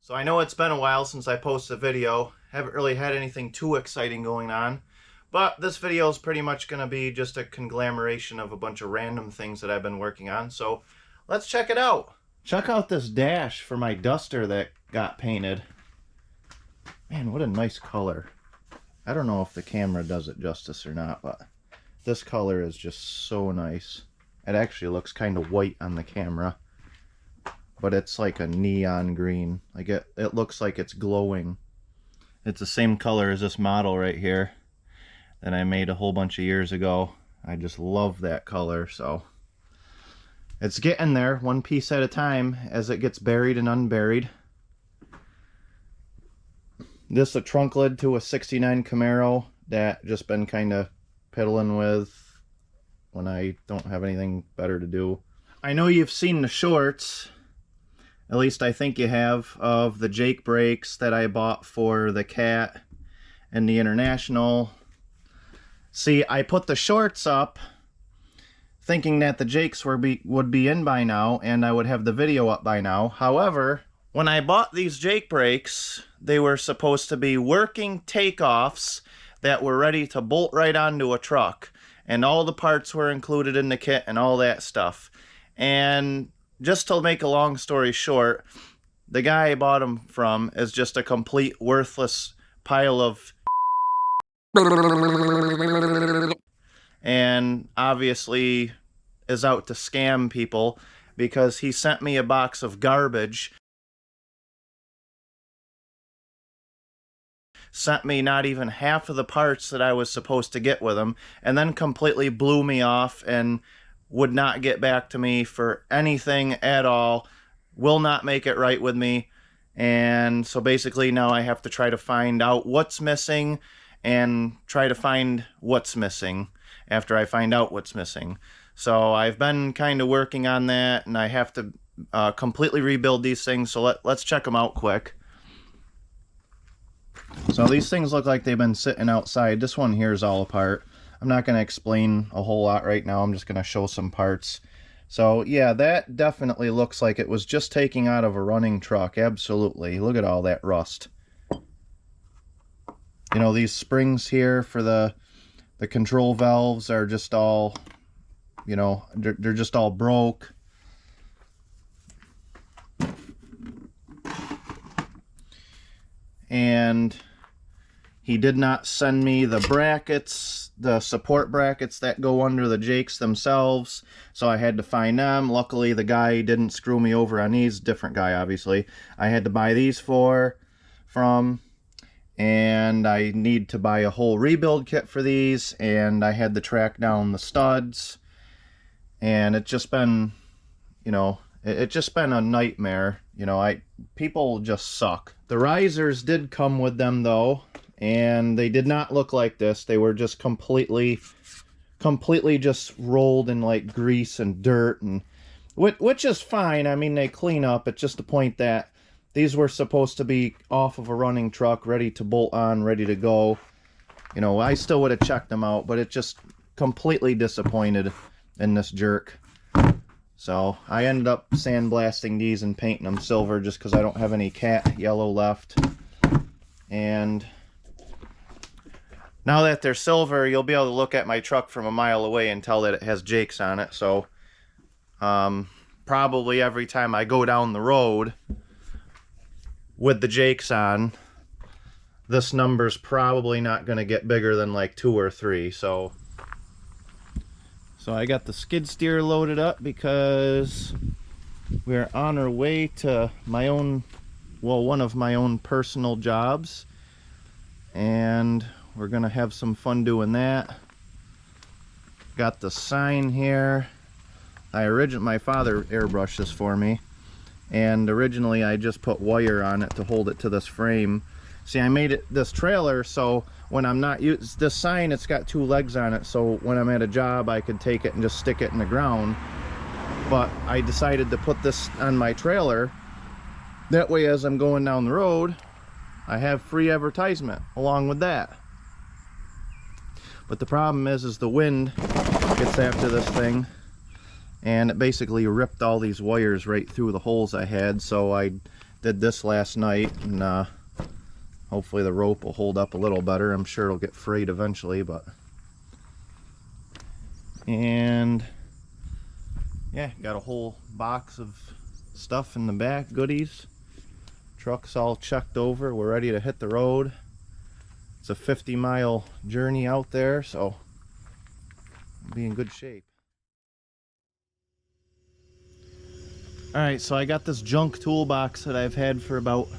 So I know it's been a while since I posted a video. Haven't really had anything too exciting going on. But this video is pretty much going to be just a conglomeration of a bunch of random things that I've been working on. So let's check it out. Check out this dash for my duster that got painted. Man, what a nice color. I don't know if the camera does it justice or not, but this color is just so nice. It actually looks kind of white on the camera, but it's like a neon green. Like it looks like it's glowing. It's the same color as this model right here that I made a whole bunch of years ago. I just love that color. So it's getting there one piece at a time as it gets buried and unburied. This is a trunk lid to a 69 Camaro that just been kind of piddling with when I don't have anything better to do. I know you've seen the shorts, at least I think you have, of the Jake brakes that I bought for the Cat and the International. See, I put the shorts up thinking that the Jakes would be in by now and I would have the video up by now. However, when I bought these Jake brakes, they were supposed to be working takeoffs that were ready to bolt right onto a truck. And all the parts were included in the kit and all that stuff. And just to make a long story short, the guy I bought them from is just a complete worthless pile of and obviously is out to scam people because he sent me a box of garbage. Sent me not even half of the parts that I was supposed to get with him, and then completely blew me off and would not get back to me for anything at all, will not make it right with me. And so basically now I have to try to find out what's missing and try to find what's missing after I find out what's missing. So I've been kind of working on that, and I have to completely rebuild these things. So let's check them out quick. So these things look like they've been sitting outside. This one here is all apart. I'm not going to explain a whole lot right now. I'm just going to show some parts. So yeah, that definitely looks like it was just taking out of a running truck. Absolutely. Look at all that rust. You know, these springs here for the control valves are just all, you know, they're just all broke. And he did not send me the brackets, the support brackets that go under the Jakes themselves, so I had to find them. Luckily the guy didn't screw me over on these. Different guy, obviously. I had to buy these from, and I need to buy a whole rebuild kit for these, and I had to track down the studs, and it's just been, you know, it's just been a nightmare. You know, people just suck. The risers did come with them though, and they did not look like this. They were just completely just rolled in like grease and dirt, and which is fine. I mean, they clean up. It's just the point that these were supposed to be off of a running truck, ready to bolt on, ready to go. You know, I still would have checked them out, but it just completely disappointed in this jerk. So I ended up sandblasting these and painting them silver just because I don't have any Cat yellow left. And now that they're silver, you'll be able to look at my truck from a mile away and tell that it has Jakes on it. So probably every time I go down the road with the Jakes on, this number's probably not going to get bigger than like 2 or 3. So I got the skid steer loaded up because we're on our way to my own, well, one of my own personal jobs, and we're gonna have some fun doing that. Got the sign here. My father airbrushed this for me, and originally I just put wire on it to hold it to this frame. See, I made it this trailer so when I'm not using this sign, it's got 2 legs on it, so when I'm at a job I could take it and just stick it in the ground. But I decided to put this on my trailer, that way as I'm going down the road I have free advertisement along with that. But the problem is the wind gets after this thing, and it basically ripped all these wires right through the holes I had, so I Did this last night, and hopefully the rope will hold up a little better. I'm sure it'll get frayed eventually, but... And yeah, got a whole box of stuff in the back, goodies. Truck's all checked over. We're ready to hit the road. It's a 50-mile journey out there, so we'll be in good shape. Alright, so I got this junk toolbox that I've had for about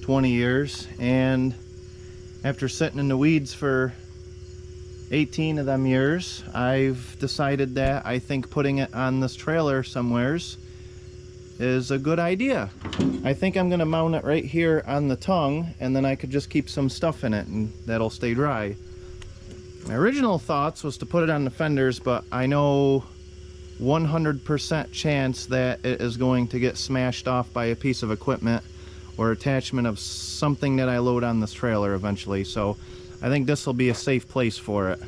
20 years, and after sitting in the weeds for 18 of them years, I've decided that I think putting it on this trailer somewheres is a good idea. I think I'm gonna mount it right here on the tongue, and then I could just keep some stuff in it and that'll stay dry. My original thoughts was to put it on the fenders, but I know 100% chance that it is going to get smashed off by a piece of equipment or attachment of something that I load on this trailer eventually, so I think this will be a safe place for it.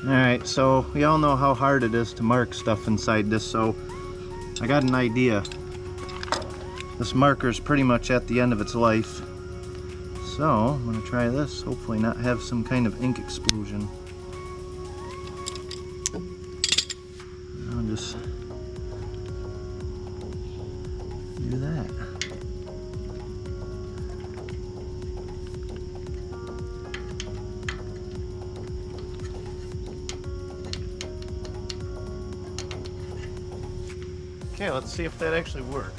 Alright, so we all know how hard it is to mark stuff inside this, so I got an idea. This marker is pretty much at the end of its life. So I'm going to try this, hopefully not have some kind of ink explosion. I'll just do that. Okay, let's see if that actually worked.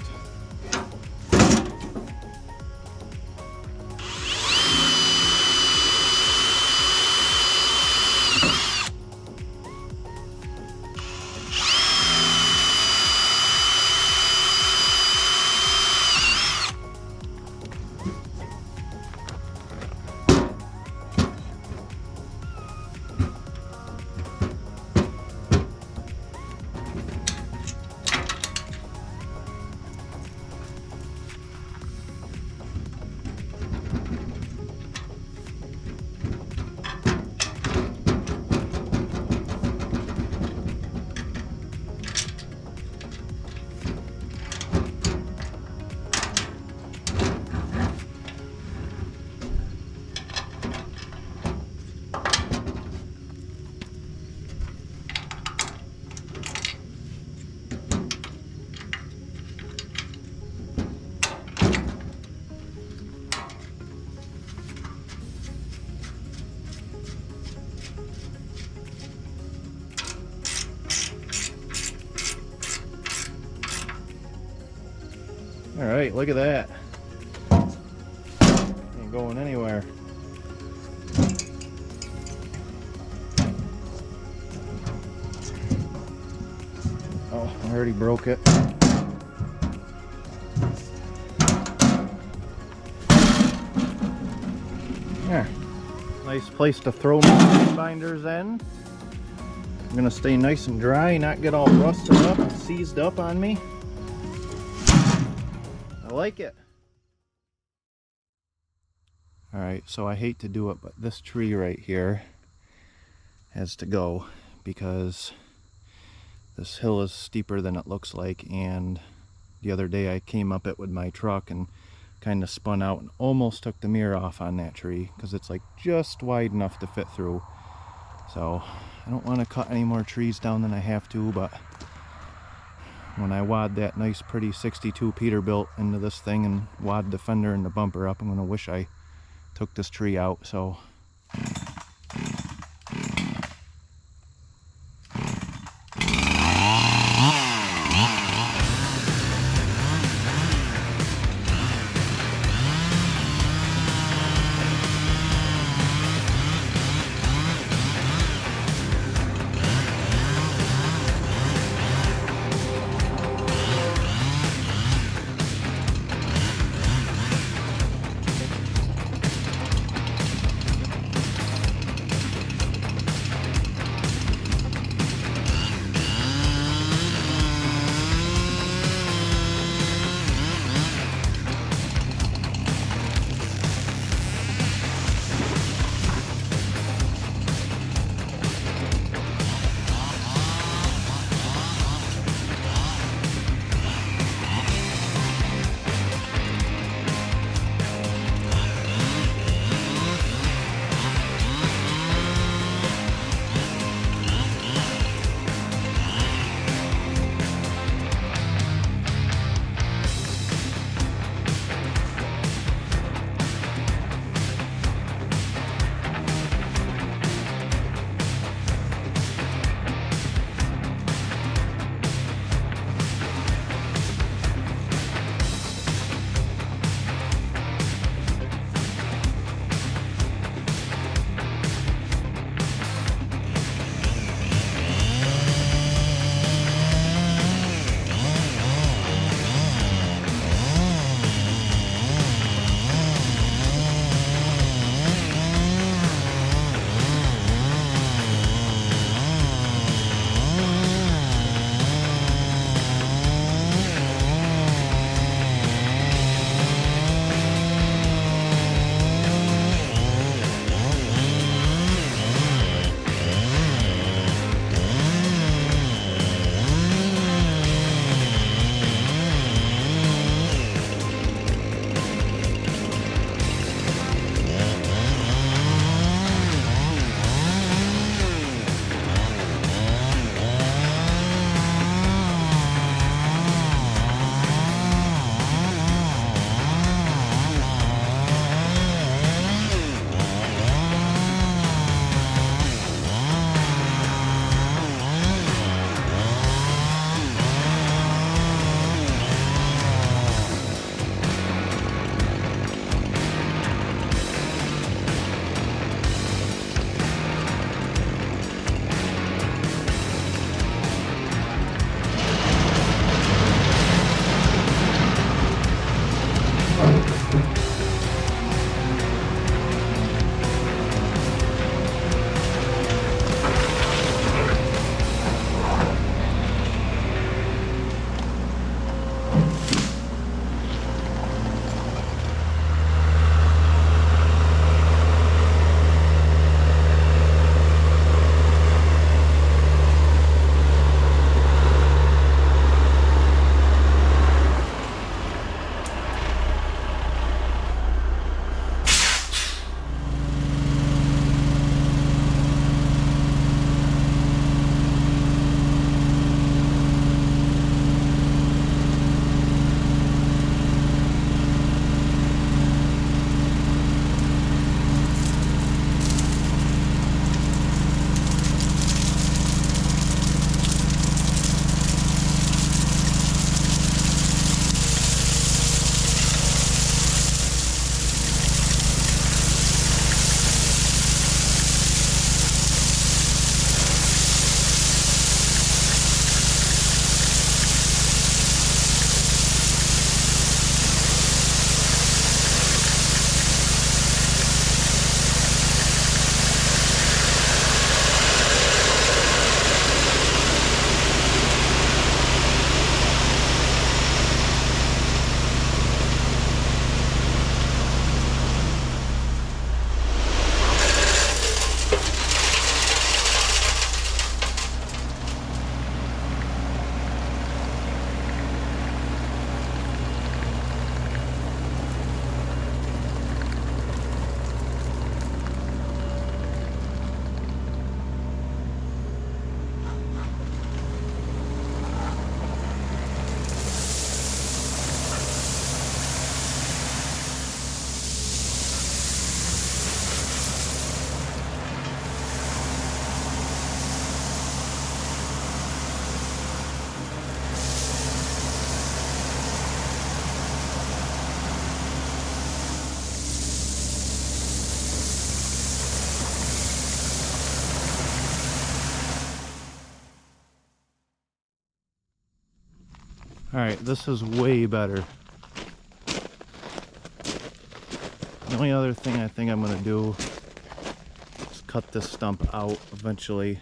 All right, look at that. Ain't going anywhere. Oh, I already broke it. There. Nice place to throw my binders in. I'm gonna stay nice and dry, not get all rusted up and seized up on me. I like it. Alright, so I hate to do it, but this tree right here has to go because this hill is steeper than it looks like, and the other day I came up it with my truck and kind of spun out and almost took the mirror off on that tree because it's like just wide enough to fit through. So I don't want to cut any more trees down than I have to, but when I wad that nice pretty 62 Peterbilt into this thing and wad the fender and the bumper up, I'm going to wish I took this tree out. So Alright, this is way better. The only other thing I think I'm going to do is cut this stump out eventually.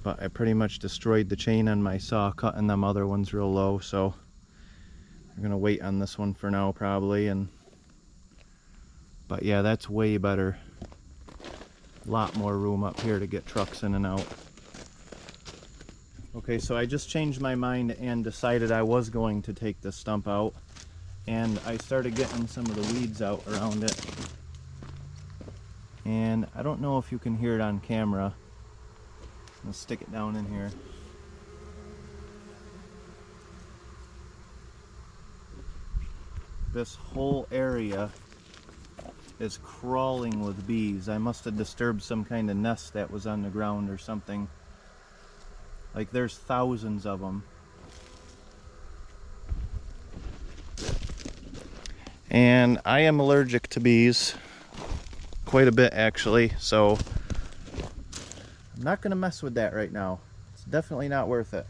But I pretty much destroyed the chain on my saw, cutting them other ones real low, so I'm going to wait on this one for now probably. But yeah, that's way better. A lot more room up here to get trucks in and out. Okay, so I just changed my mind and decided I was going to take this stump out. And I started getting some of the weeds out around it. And I don't know if you can hear it on camera. I'll stick it down in here. This whole area is crawling with bees. I must have disturbed some kind of nest that was on the ground or something. Like there's thousands of them. And I am allergic to bees. Quite a bit actually, so I'm not gonna mess with that right now. It's definitely not worth it.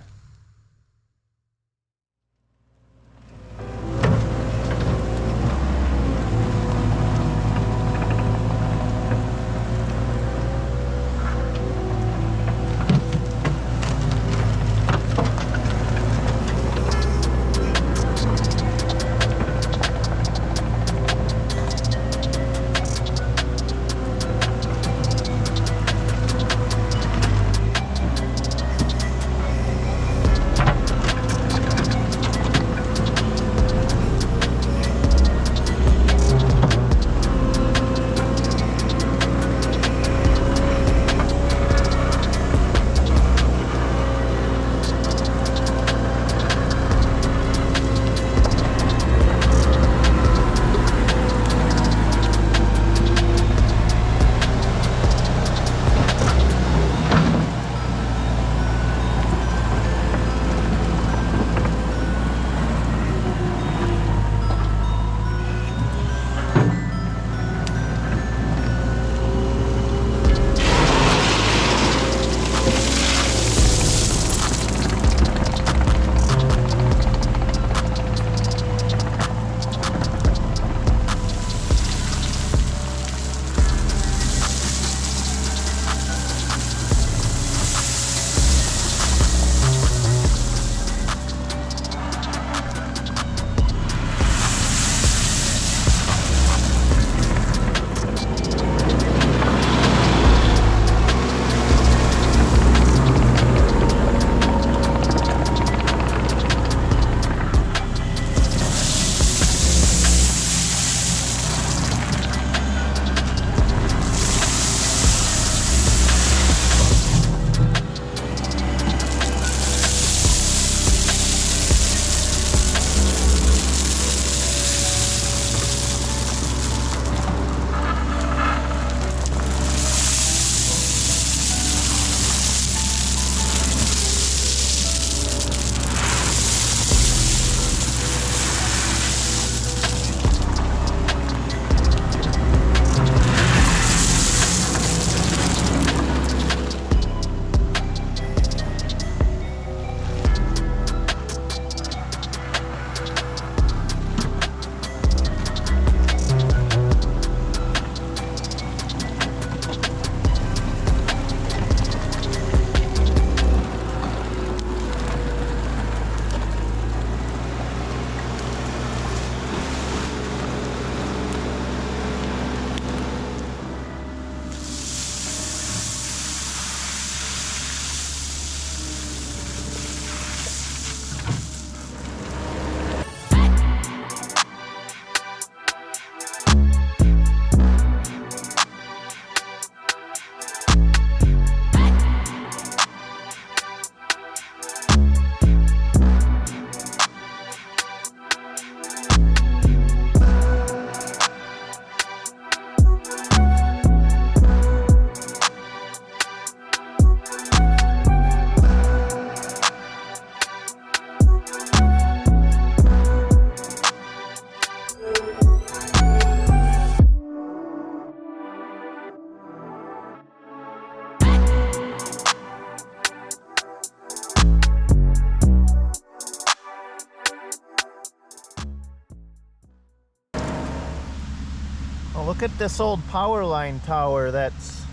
Oh, look at this old power line tower that's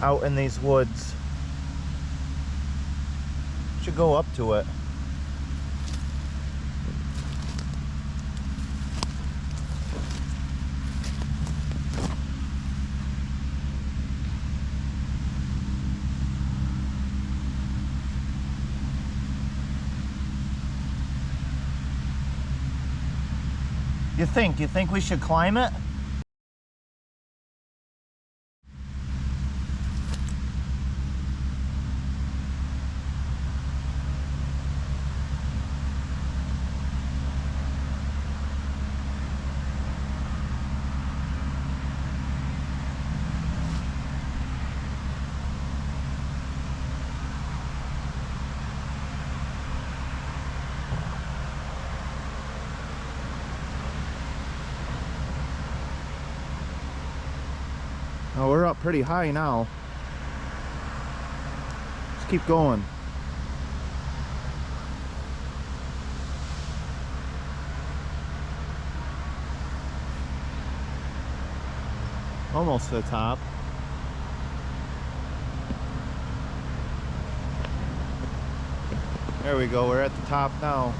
out in these woods. Should go up to it. You think we should climb it? Oh, we're up pretty high now. Let's keep going. Almost to the top. There we go, we're at the top now.